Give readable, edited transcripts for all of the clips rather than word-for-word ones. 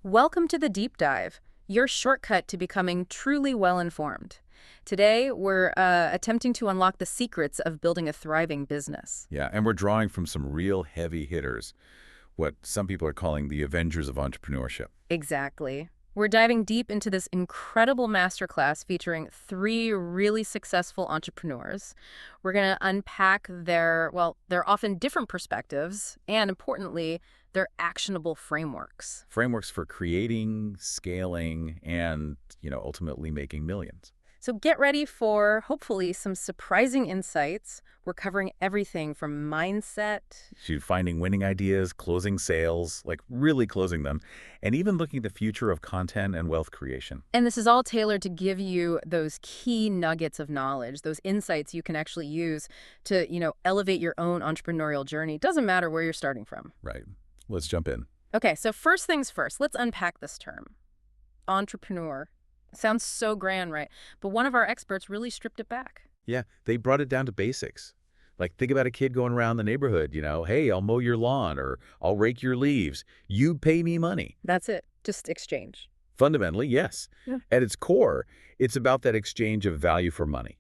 Welcome to the Deep Dive, your shortcut to becoming truly well-informed. Today, we're attempting to unlock the secrets of building a thriving business. Yeah, and we're drawing from some real heavy hitters, what some people are calling the Avengers of entrepreneurship. Exactly. We're diving deep into this incredible masterclass featuring three really successful entrepreneurs. We're going to unpack their often different perspectives and, importantly, their actionable frameworks. Frameworks for creating, scaling, and, ultimately making millions. So get ready for, hopefully, some surprising insights. We're covering everything from mindset To finding winning ideas, closing sales, like really closing them, and even looking at the future of content and wealth creation. And this is all tailored to give you those key nuggets of knowledge, those insights you can actually use to, elevate your own entrepreneurial journey. Doesn't matter where you're starting from. Right. Let's jump in. Okay, so first things first, let's unpack this term. Entrepreneur. Sounds so grand, right? But one of our experts really stripped it back. Yeah, they brought it down to basics. Like, think about a kid going around the neighborhood, hey, I'll mow your lawn or I'll rake your leaves. You pay me money. That's it. Just exchange. Fundamentally, yes. Yeah. At its core, it's about that exchange of value for money.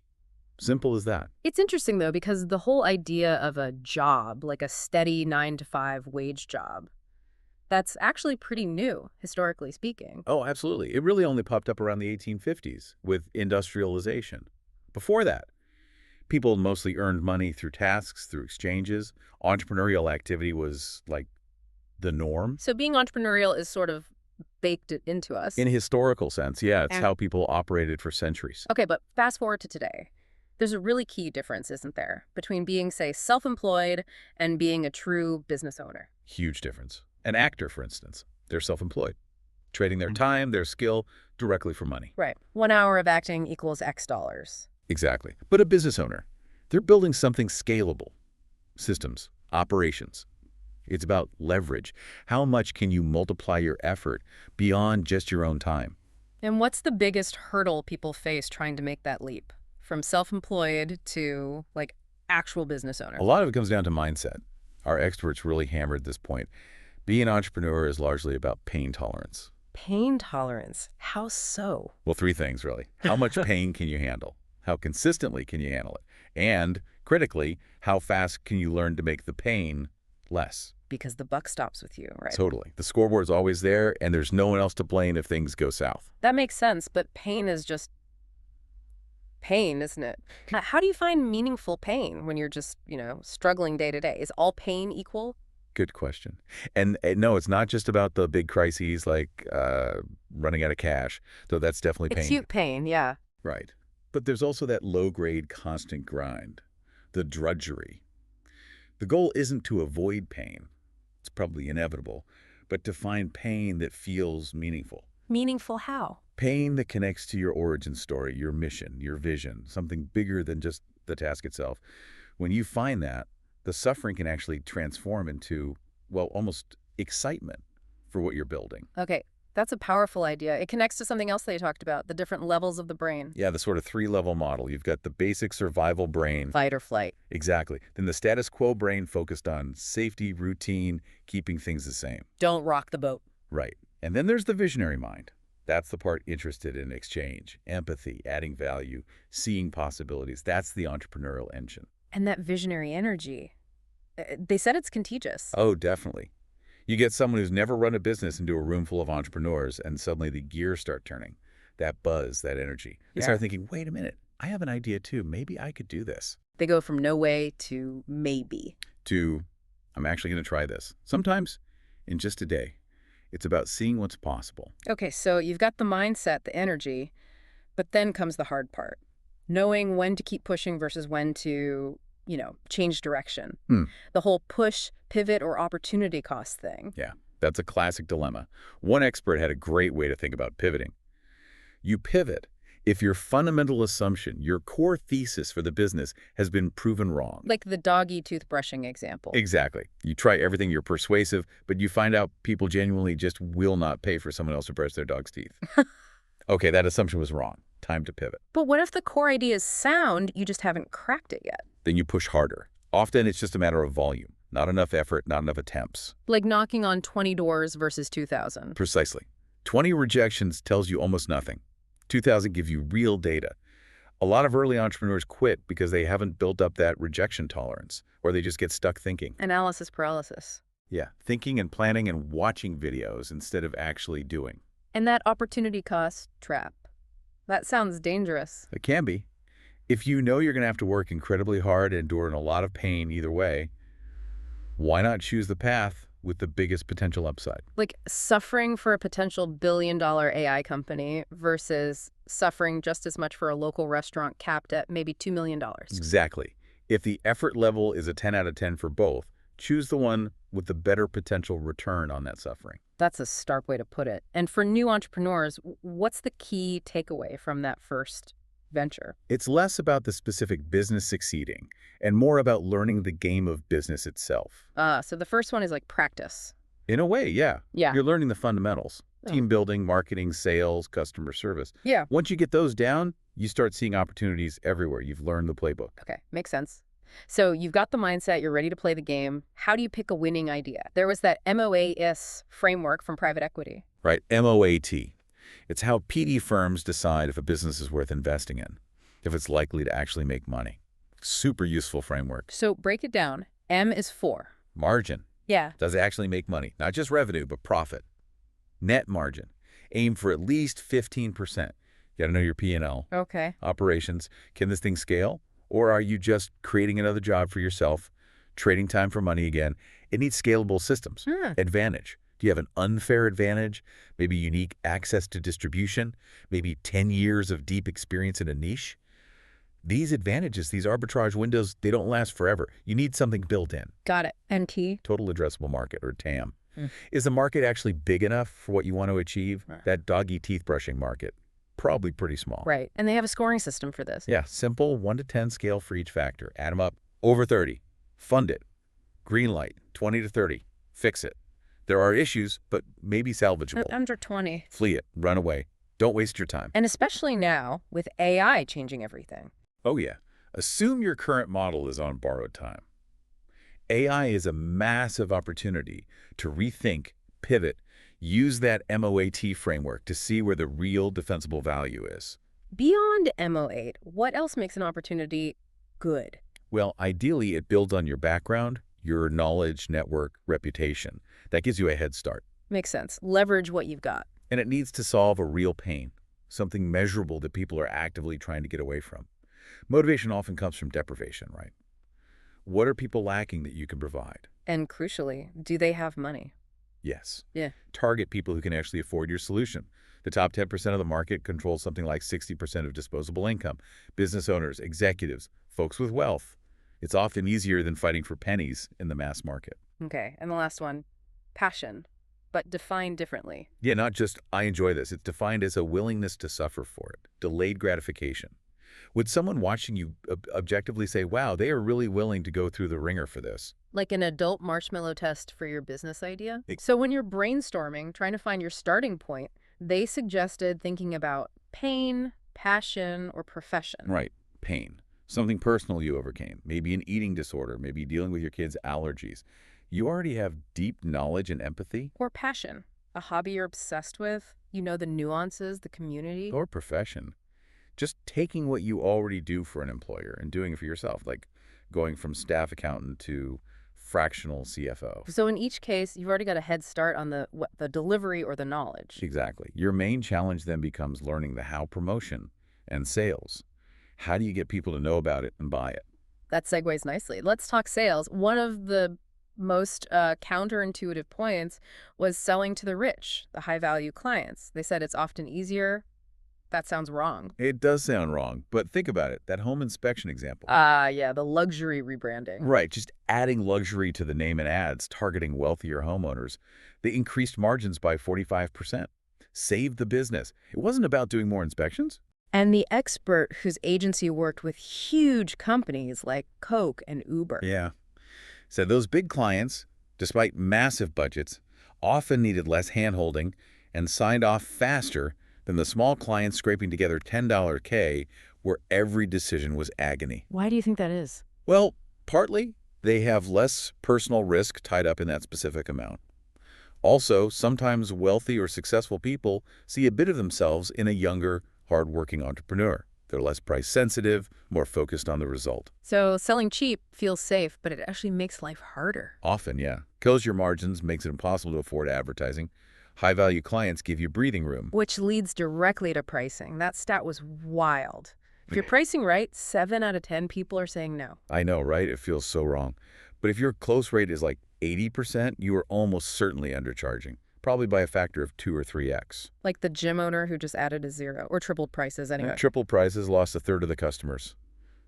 Simple as that. It's interesting, though, because the whole idea of a job, like a steady 9-to-5 wage job, that's actually pretty new, historically speaking. Oh, absolutely. It really only popped up around the 1850s with industrialization. Before that, people mostly earned money through tasks, through exchanges. Entrepreneurial activity was like the norm. So being entrepreneurial is sort of baked into us. In a historical sense, yeah, it's how people operated for centuries. Okay, but fast forward to today. There's a really key difference, isn't there, between being, say, self-employed and being a true business owner? Huge difference. An actor, for instance, they're self-employed, trading their time, their skill, directly for money. Right. 1 hour of acting equals X dollars. Exactly. But a business owner, they're building something scalable. Systems, operations. It's about leverage. How much can you multiply your effort beyond just your own time? And what's the biggest hurdle people face trying to make that leap? From self-employed to, actual business owner? A lot of it comes down to mindset. Our experts really hammered this point. Being an entrepreneur is largely about pain tolerance. Pain tolerance? How so? Well, three things, really. How much pain can you handle? How consistently can you handle it? And, critically, how fast can you learn to make the pain less? Because the buck stops with you, right? Totally. The scoreboard's always there, and there's no one else to blame if things go south. That makes sense, but pain is just pain, isn't it? How do you find meaningful pain when you're just, struggling day to day? Is all pain equal? Good question. And no, it's not just about the big crises like running out of cash, though that's definitely pain. Acute pain, yeah. Right. But there's also that low-grade constant grind, the drudgery. The goal isn't to avoid pain. It's probably inevitable, but to find pain that feels meaningful. Meaningful how? Pain that connects to your origin story, your mission, your vision, something bigger than just the task itself. When you find that, the suffering can actually transform into, almost excitement for what you're building. Okay, that's a powerful idea. It connects to something else they talked about, the different levels of the brain. Yeah, the sort of 3-level model. You've got the basic survival brain. Fight or flight. Exactly. Then the status quo brain focused on safety, routine, keeping things the same. Don't rock the boat. Right. And then there's the visionary mind. That's the part interested in exchange, empathy, adding value, seeing possibilities. That's the entrepreneurial engine. And that visionary energy, they said it's contagious. Oh, definitely. You get someone who's never run a business into a room full of entrepreneurs, and suddenly the gears start turning. That buzz, that energy. They start thinking, wait a minute, I have an idea too. Maybe I could do this. They go from no way to maybe. To, I'm actually going to try this. Sometimes in just a day. It's about seeing what's possible. Okay, so you've got the mindset, the energy, but then comes the hard part. Knowing when to keep pushing versus when to, change direction. The whole push, pivot, or opportunity cost thing. Yeah, that's a classic dilemma. One expert had a great way to think about pivoting. You pivot if your fundamental assumption, your core thesis for the business has been proven wrong. Like the doggy toothbrushing example. Exactly. You try everything, you're persuasive, but you find out people genuinely just will not pay for someone else to brush their dog's teeth. Okay, that assumption was wrong. Time to pivot. But what if the core idea is sound, you just haven't cracked it yet? Then you push harder. Often it's just a matter of volume. Not enough effort, not enough attempts. Like knocking on 20 doors versus 2,000. Precisely. 20 rejections tells you almost nothing. 2,000 give you real data. A lot of early entrepreneurs quit because they haven't built up that rejection tolerance, or they just get stuck thinking. Analysis paralysis. Yeah, thinking and planning and watching videos instead of actually doing. And that opportunity cost trap. That sounds dangerous. It can be. If you know you're going to have to work incredibly hard and endure a lot of pain either way, why not choose the path with the biggest potential upside? Like suffering for a potential billion-dollar AI company versus suffering just as much for a local restaurant capped at maybe $2 million. Exactly. If the effort level is a 10 out of 10 for both, choose the one with the better potential return on that suffering. That's a stark way to put it. And for new entrepreneurs, what's the key takeaway from that first venture? It's less about the specific business succeeding and more about learning the game of business itself. So the first one is like practice. In a way, yeah. Yeah. You're learning the fundamentals. Oh. Team building, marketing, sales, customer service. Yeah. Once you get those down, you start seeing opportunities everywhere. You've learned the playbook. Okay, makes sense. So you've got the mindset, you're ready to play the game. How do you pick a winning idea? There was that MOAS framework from private equity. Right, MOAT. It's how PE firms decide if a business is worth investing in, if it's likely to actually make money. Super useful framework. So break it down. M is for. Margin. Yeah. Does it actually make money? Not just revenue, but profit. Net margin. Aim for at least 15%. You got to know your P&L. Okay. Operations. Can this thing scale? Or are you just creating another job for yourself, trading time for money again? It needs scalable systems. Advantage. Do you have an unfair advantage? Maybe unique access to distribution? Maybe 10 years of deep experience in a niche? These advantages, these arbitrage windows, they don't last forever. You need something built in. Got it. And T? Total addressable market, or TAM. Is the market actually big enough for what you want to achieve? That doggy teeth brushing market? Probably pretty small. Right. And they have a scoring system for this. Yeah, simple 1 to 10 scale for each factor. Add them up. Over 30. Fund it. Green light. 20 to 30. Fix it. There are issues, but maybe salvageable. Under 20. Flee it. Run away. Don't waste your time. And especially now with AI changing everything. Oh yeah. Assume your current model is on borrowed time. AI is a massive opportunity to rethink, pivot, use that MOAT framework to see where the real defensible value is. Beyond MO8, what else makes an opportunity good? Well, ideally, it builds on your background, your knowledge, network, reputation. That gives you a head start. Makes sense. Leverage what you've got. And it needs to solve a real pain, something measurable that people are actively trying to get away from. Motivation often comes from deprivation, right? What are people lacking that you can provide? And crucially, do they have money? Yes. Yeah. Target people who can actually afford your solution. The top 10% of the market controls something like 60% of disposable income. Business owners, executives, folks with wealth. It's often easier than fighting for pennies in the mass market. Okay. And the last one, passion, but defined differently. Yeah, not just, I enjoy this. It's defined as a willingness to suffer for it. Delayed gratification. Would someone watching you objectively say, wow, they are really willing to go through the ringer for this? Like an adult marshmallow test for your business idea? So when you're brainstorming, trying to find your starting point, they suggested thinking about pain, passion, or profession. Right. Pain. Something personal you overcame. Maybe an eating disorder. Maybe dealing with your kids' allergies. You already have deep knowledge and empathy. Or passion. A hobby you're obsessed with. You know the nuances, the community. Or profession. Just taking what you already do for an employer and doing it for yourself, like going from staff accountant to fractional CFO. So in each case, you've already got a head start on the delivery or the knowledge. Exactly. Your main challenge then becomes learning the how promotion and sales. How do you get people to know about it and buy it? That segues nicely. Let's talk sales. One of the most counterintuitive points was selling to the rich, the high-value clients. They said it's often easier. That sounds wrong. It does sound wrong, but think about it. That home inspection example. Yeah, the luxury rebranding. Right, just adding luxury to the name and ads, targeting wealthier homeowners. They increased margins by 45%. Saved the business. It wasn't about doing more inspections. And the expert whose agency worked with huge companies like Coke and Uber. Yeah. So those big clients, despite massive budgets, often needed less hand-holding and signed off faster than the small clients scraping together $10 K where every decision was agony. Why do you think that is? Well, partly they have less personal risk tied up in that specific amount. Also, sometimes wealthy or successful people see a bit of themselves in a younger, hardworking entrepreneur. They're less price sensitive, more focused on the result. So selling cheap feels safe, but it actually makes life harder. Often, yeah. Kills your margins, makes it impossible to afford advertising. High-value clients give you breathing room. Which leads directly to pricing. That stat was wild. If you're pricing right, 7 out of 10 people are saying no. I know, right? It feels so wrong. But if your close rate is like 80%, you are almost certainly undercharging, probably by a factor of 2 or 3x. Like the gym owner who just added a zero, or tripled prices anyway. Triple prices, lost a third of the customers.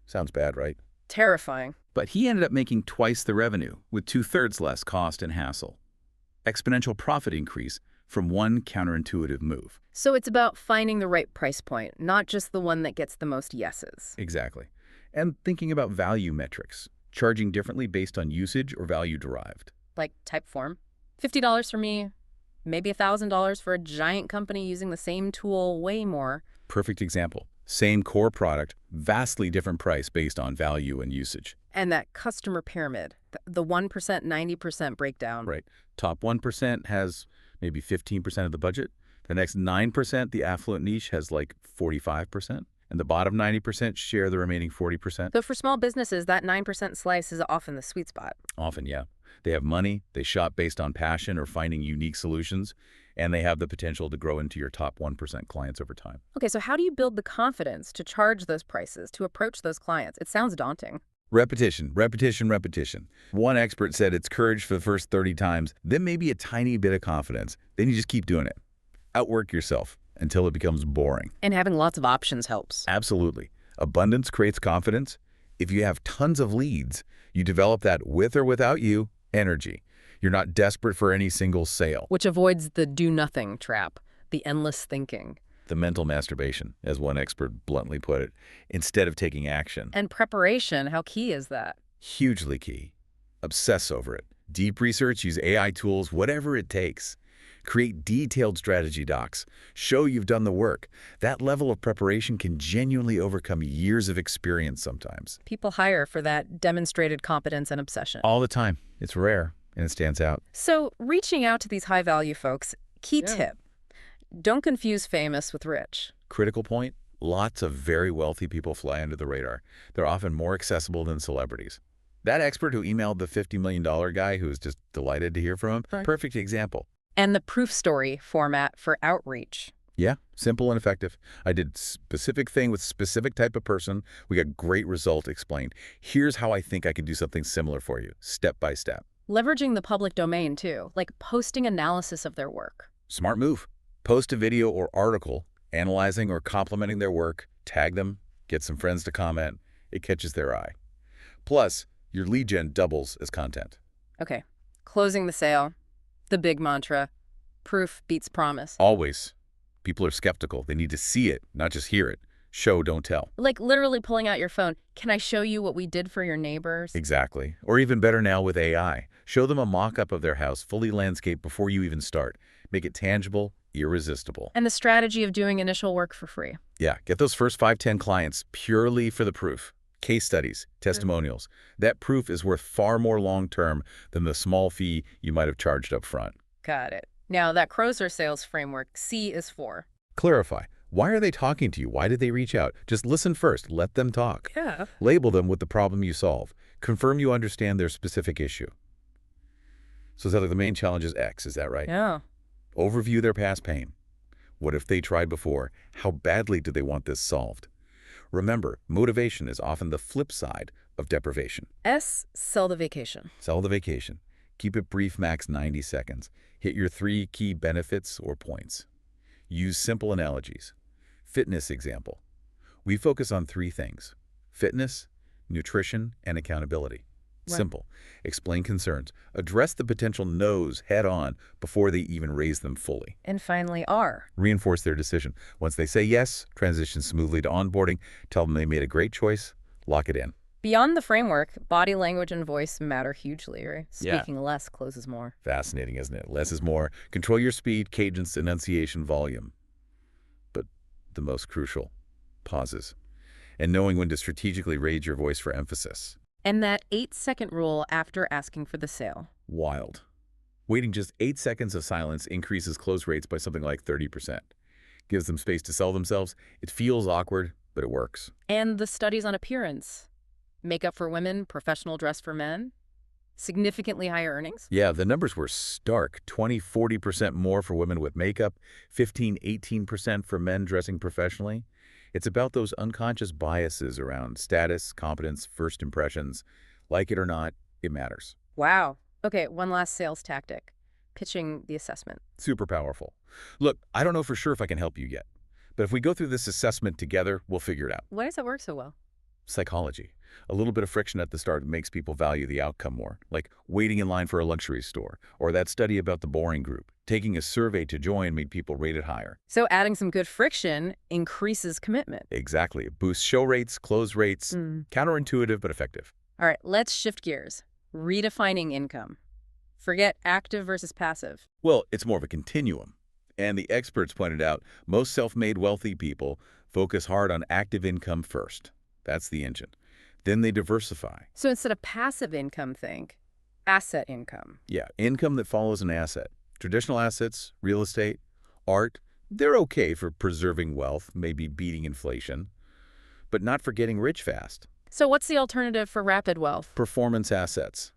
Sounds bad, right? Terrifying. But he ended up making twice the revenue, with 2/3 less cost and hassle. Exponential profit increase from one counterintuitive move. So it's about finding the right price point, not just the one that gets the most yeses. Exactly. And thinking about value metrics, charging differently based on usage or value derived. Like type form. $50 for me, maybe $1,000 for a giant company using the same tool, way more. Perfect example. Same core product, vastly different price based on value and usage. And that customer pyramid, the 1%, 90% breakdown. Right. Top 1% has maybe 15% of the budget. The next 9%, the affluent niche, has like 45%. And the bottom 90% share the remaining 40%. So for small businesses, that 9% slice is often the sweet spot. Often, yeah. They have money, they shop based on passion or finding unique solutions, and they have the potential to grow into your top 1% clients over time. Okay, so how do you build the confidence to charge those prices, to approach those clients? It sounds daunting. Repetition, repetition, repetition. One expert said it's courage for the first 30 times, then maybe a tiny bit of confidence. Then you just keep doing it. Outwork yourself until it becomes boring. And having lots of options helps. Absolutely. Abundance creates confidence. If you have tons of leads, you develop that with or without you energy. You're not desperate for any single sale. Which avoids the do-nothing trap, the endless thinking. The mental masturbation, as one expert bluntly put it, instead of taking action. And preparation, how key is that? Hugely key. Obsess over it. Deep research, use AI tools, whatever it takes. Create detailed strategy docs. Show you've done the work. That level of preparation can genuinely overcome years of experience sometimes. People hire for that demonstrated competence and obsession. All the time. It's rare, and it stands out. So reaching out to these high-value folks, key tip. Don't confuse famous with rich. Critical point, lots of very wealthy people fly under the radar. They're often more accessible than celebrities. That expert who emailed the $50 million guy who was just delighted to hear from him, perfect example. And the proof story format for outreach. Yeah, simple and effective. I did specific thing with specific type of person. We got great result explained. Here's how I think I could do something similar for you, step by step. Leveraging the public domain, too, like posting analysis of their work. Smart move. Post a video or article analyzing or complimenting their work, tag them, get some friends to comment. It catches their eye. Plus, your lead gen doubles as content. Okay, closing the sale, the big mantra, proof beats promise. Always. People are skeptical. They need to see it, not just hear it. Show, don't tell. Like literally pulling out your phone. Can I show you what we did for your neighbors? Exactly. Or even better now with AI. Show them a mock-up of their house, fully landscaped before you even start. Make it tangible, irresistible. And the strategy of doing initial work for free. Yeah, get those first 5-10 clients purely for the proof. Case studies, testimonials. That proof is worth far more long-term than the small fee you might have charged up front. Got it. Now, that Crozer sales framework, C is for. Clarify. Why are they talking to you? Why did they reach out? Just listen first. Let them talk. Yeah. Label them with the problem you solve. Confirm you understand their specific issue. So the main challenge is X, is that right? Yeah. Overview their past pain. What if they tried before? How badly do they want this solved? Remember, motivation is often the flip side of deprivation. S, sell the vacation. Sell the vacation. Keep it brief, max 90 seconds. Hit your 3 key benefits or points. Use simple analogies. Fitness example. We focus on 3 things: fitness, nutrition, and accountability. Right. Simple. Explain concerns. Address the potential no's head on before they even raise them fully. And finally, R. Reinforce their decision. Once they say yes, transition smoothly to onboarding. Tell them they made a great choice. Lock it in. Beyond the framework, body language and voice matter hugely, right? Yeah. Speaking less closes more. Fascinating, isn't it? Less is more. Control your speed, cadence, enunciation, volume. But the most crucial, pauses. And knowing when to strategically raise your voice for emphasis. And that 8-second rule after asking for the sale. Wild. Waiting just 8 seconds of silence increases close rates by something like 30%. Gives them space to sell themselves. It feels awkward, but it works. And the studies on appearance. Makeup for women, professional dress for men. Significantly higher earnings. Yeah, the numbers were stark. 20–40% more for women with makeup, 15–18% for men dressing professionally. It's about those unconscious biases around status, competence, first impressions. Like it or not, it matters. Wow. Okay, one last sales tactic. Pitching the assessment. Super powerful. Look, I don't know for sure if I can help you yet, but if we go through this assessment together, we'll figure it out. Why does that work so well? Psychology. A little bit of friction at the start makes people value the outcome more, like waiting in line for a luxury store, or that study about the boring group. Taking a survey to join made people rate it higher. So adding some good friction increases commitment. Exactly. It boosts show rates, close rates. Counterintuitive, but effective. All right, let's shift gears. Redefining income. Forget active versus passive. Well, it's more of a continuum. And the experts pointed out most self-made wealthy people focus hard on active income first. That's the engine. Then they diversify. So instead of passive income, think asset income. Yeah, income that follows an asset. Traditional assets, real estate, art, they're okay for preserving wealth, maybe beating inflation, but not for getting rich fast. So what's the alternative for rapid wealth? Performance assets.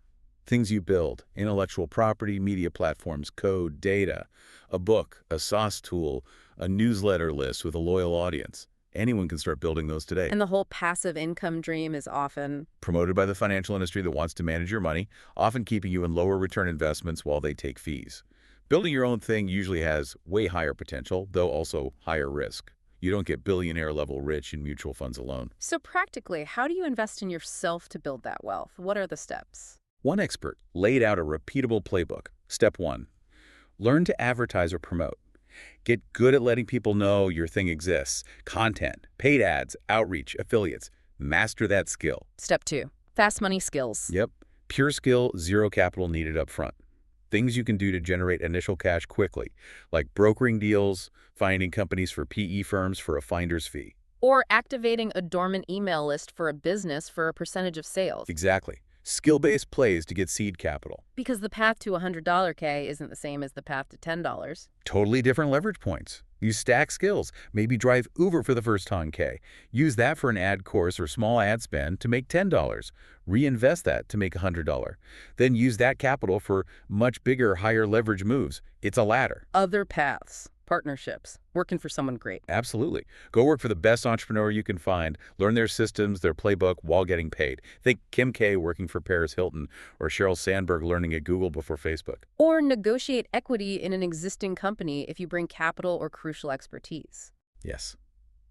Things you build, intellectual property, media platforms, code, data, a book, a SaaS tool, a newsletter list with a loyal audience. Anyone can start building those today. And the whole passive income dream is often Promoted by the financial industry that wants to manage your money, often keeping you in lower return investments while they take fees. Building your own thing usually has way higher potential, though also higher risk. You don't get billionaire-level rich in mutual funds alone. So practically, how do you invest in yourself to build that wealth? What are the steps? One expert laid out a repeatable playbook. Step 1, learn to advertise or promote. Get good at letting people know your thing exists. Content, paid ads, outreach, affiliates. Master that skill. Step 2, fast money skills. Yep. Pure skill, zero capital needed up front. Things you can do to generate initial cash quickly, like brokering deals, finding companies for PE firms for a finder's fee. Or activating a dormant email list for a business for a percentage of sales. Exactly. Skill-based plays to get seed capital. Because the path to $100 K isn't the same as the path to $10. Totally different leverage points. You stack skills. Maybe drive Uber for the first 10K. Use that for an ad course or small ad spend to make $10. Reinvest that to make $100. Then use that capital for much bigger, higher leverage moves. It's a ladder. Other paths, partnerships, working for someone great. Absolutely. Go work for the best entrepreneur you can find. Learn their systems, their playbook, while getting paid. Think Kim K working for Paris Hilton or Sheryl Sandberg learning at Google before Facebook. Or negotiate equity in an existing company if you bring capital or crucial expertise. Yes.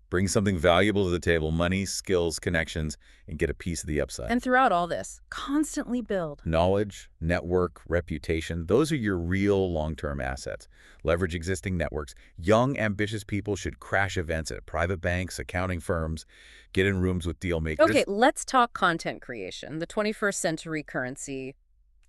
Bring something valuable to the table, money, skills, connections, and get a piece of the upside. And throughout all this, constantly build. Knowledge, network, reputation, those are your real long-term assets. Leverage existing networks. Young, ambitious people should crash events at private banks, accounting firms, get in rooms with deal makers. Okay, let's talk content creation, the 21st century currency,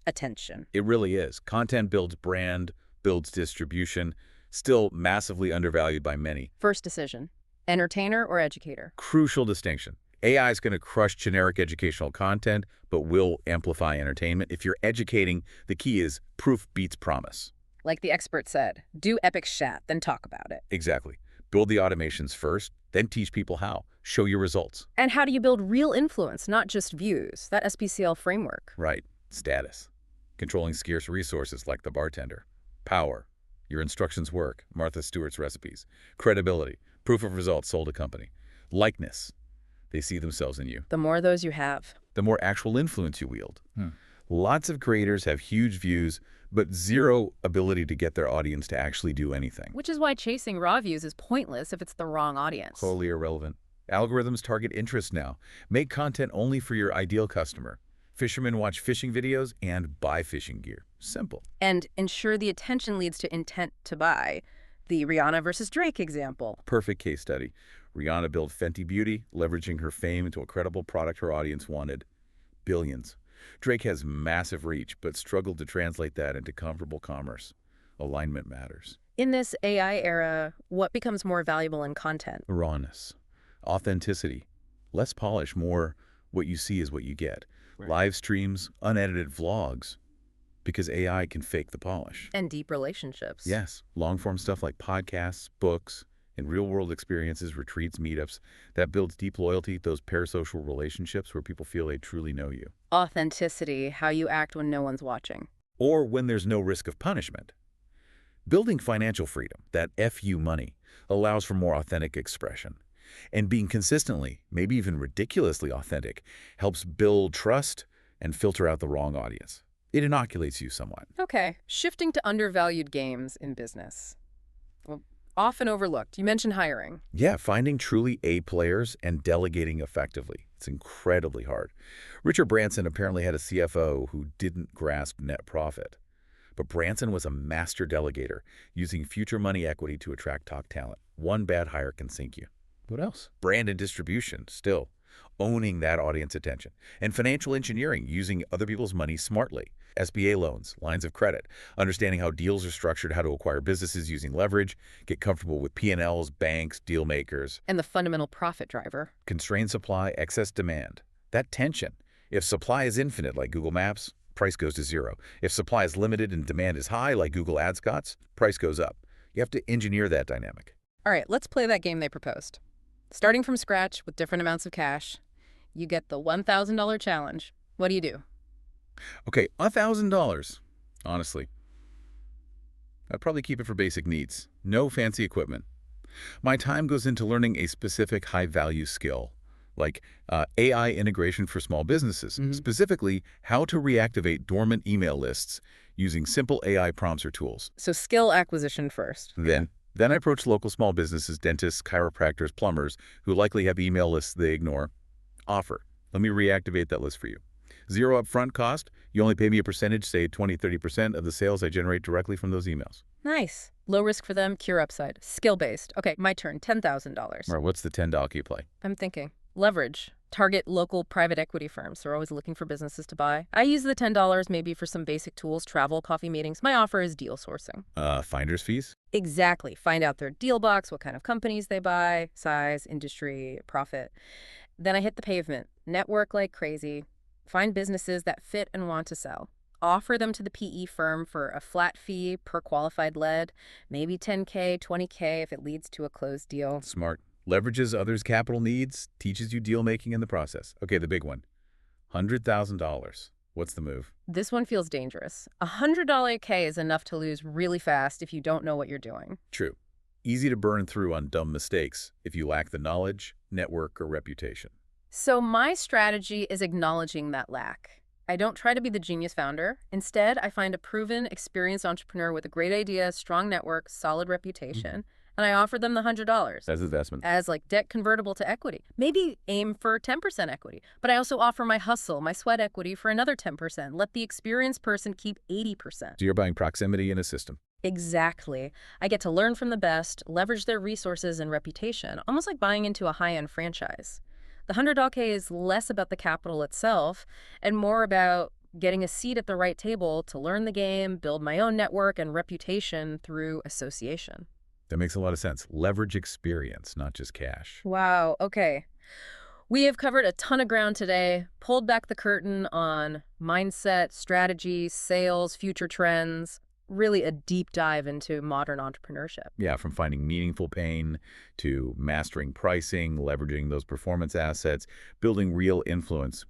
attention. It really is. Content builds brand, builds distribution, still massively undervalued by many. First decision, entertainer or educator? Crucial distinction. AI is going to crush generic educational content, but will amplify entertainment. If you're educating, the key is proof beats promise. Like the expert said, do epic shat, then talk about it. Exactly. Build the automations first, then teach people how. Show your results. And how do you build real influence, not just views? That SPCL framework. Right. Status. Controlling scarce resources like the bartender. Power. Your instructions work. Martha Stewart's recipes. Credibility. Proof of results sold a company. Likeness. They see themselves in you. The more of those you have, the more actual influence you wield. Lots of creators have huge views, but zero ability to get their audience to actually do anything. which is why chasing raw views is pointless if it's the wrong audience. Totally irrelevant. Algorithms target interest now. Make content only for your ideal customer. Fishermen watch fishing videos and buy fishing gear. Simple. And ensure the attention leads to intent to buy. The Rihanna versus Drake example. Perfect case study. Rihanna built Fenty Beauty, leveraging her fame into a credible product her audience wanted. Billions. Drake has massive reach, but struggled to translate that into comparable commerce. Alignment matters. In this AI era, what becomes more valuable in content? Rawness. Authenticity. Less polish, more what you see is what you get. Right. Live streams, unedited vlogs. Because AI can fake the polish. And deep relationships. Yes, long-form stuff like podcasts, books, and real-world experiences, retreats, meetups, that builds deep loyalty, those parasocial relationships where people feel they truly know you. Authenticity, how you act when no one's watching. Or when there's no risk of punishment. Building financial freedom, that FU money, allows for more authentic expression. And being consistently, maybe even ridiculously authentic, helps build trust and filter out the wrong audience. It inoculates you somewhat. Okay, shifting to undervalued games in business. Well, often overlooked. You mentioned hiring. Yeah, finding truly A players and delegating effectively. It's incredibly hard. Richard Branson apparently had a CFO who didn't grasp net profit. But Branson was a master delegator, using future money equity to attract top talent. One bad hire can sink you. What else? Brand and distribution, still. Owning that audience attention. And financial engineering, using other people's money smartly. SBA loans, lines of credit, understanding how deals are structured, how to acquire businesses using leverage, get comfortable with P&Ls, banks, deal makers. And the fundamental profit driver. Constrained supply, excess demand. That tension. If supply is infinite, like Google Maps, price goes to zero. If supply is limited and demand is high, like Google AdScots, price goes up. You have to engineer that dynamic. All right, let's play that game they proposed. Starting from scratch with different amounts of cash, you get the $1,000 challenge. What do you do? Okay, $1,000. Honestly, I'd probably keep it for basic needs. No fancy equipment. My time goes into learning a specific high-value skill, like AI integration for small businesses, specifically how to reactivate dormant email lists using simple AI prompts or tools. So skill acquisition first. Then I approach local small businesses, dentists, chiropractors, plumbers, who likely have email lists they ignore. Offer. Let me reactivate that list for you. Zero upfront cost. You only pay me a percentage, say 20–30% of the sales I generate directly from those emails. Nice. Low risk for them, cure upside. Skill-based. Okay, my turn. $10,000. All right, what's the $10 key play? I'm thinking. Leverage. Target local private equity firms. They're always looking for businesses to buy. I use the $10 maybe for some basic tools, travel, coffee meetings. My offer is deal sourcing. Finder's fees? Exactly. Find out their deal box, what kind of companies they buy, size, industry, profit. Then I hit the pavement. Network like crazy. Find businesses that fit and want to sell. Offer them to the PE firm for a flat fee per qualified lead, maybe $10K, $20K if it leads to a closed deal. Smart. Leverages others' capital needs, teaches you deal-making in the process. Okay, the big one. $100,000. What's the move? This one feels dangerous. A $100 K is enough to lose really fast if you don't know what you're doing. True. Easy to burn through on dumb mistakes if you lack the knowledge, network, or reputation. So my strategy is acknowledging that lack. I don't try to be the genius founder. Instead, I find a proven, experienced entrepreneur with a great idea, strong network, solid reputation, and I offer them the $100. As investment. As like debt convertible to equity. Maybe aim for 10% equity. But I also offer my hustle, my sweat equity for another 10%. Let the experienced person keep 80%. So you're buying proximity in a system. Exactly. I get to learn from the best, leverage their resources and reputation, almost like buying into a high-end franchise. The $100K is less about the capital itself and more about getting a seat at the right table to learn the game, build my own network and reputation through association. That makes a lot of sense. Leverage experience, not just cash. Wow. Okay. We have covered a ton of ground today, pulled back the curtain on mindset, strategy, sales, future trends, really a deep dive into modern entrepreneurship. Yeah, from finding meaningful pain to mastering pricing, leveraging those performance assets, building real influence.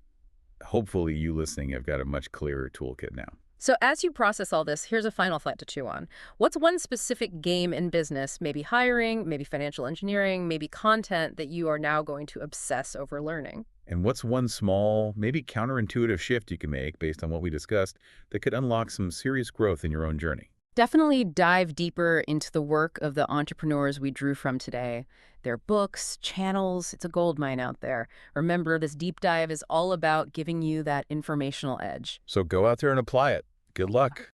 Hopefully you listening have got a much clearer toolkit now. So as you process all this, here's a final thought to chew on. What's one specific game in business, maybe hiring, maybe financial engineering, maybe content that you are now going to obsess over learning? And what's one small, maybe counterintuitive shift you can make based on what we discussed that could unlock some serious growth in your own journey? Definitely dive deeper into the work of the entrepreneurs we drew from today. Their books, channels, it's a goldmine out there. Remember, this deep dive is all about giving you that informational edge. So go out there and apply it. Good luck.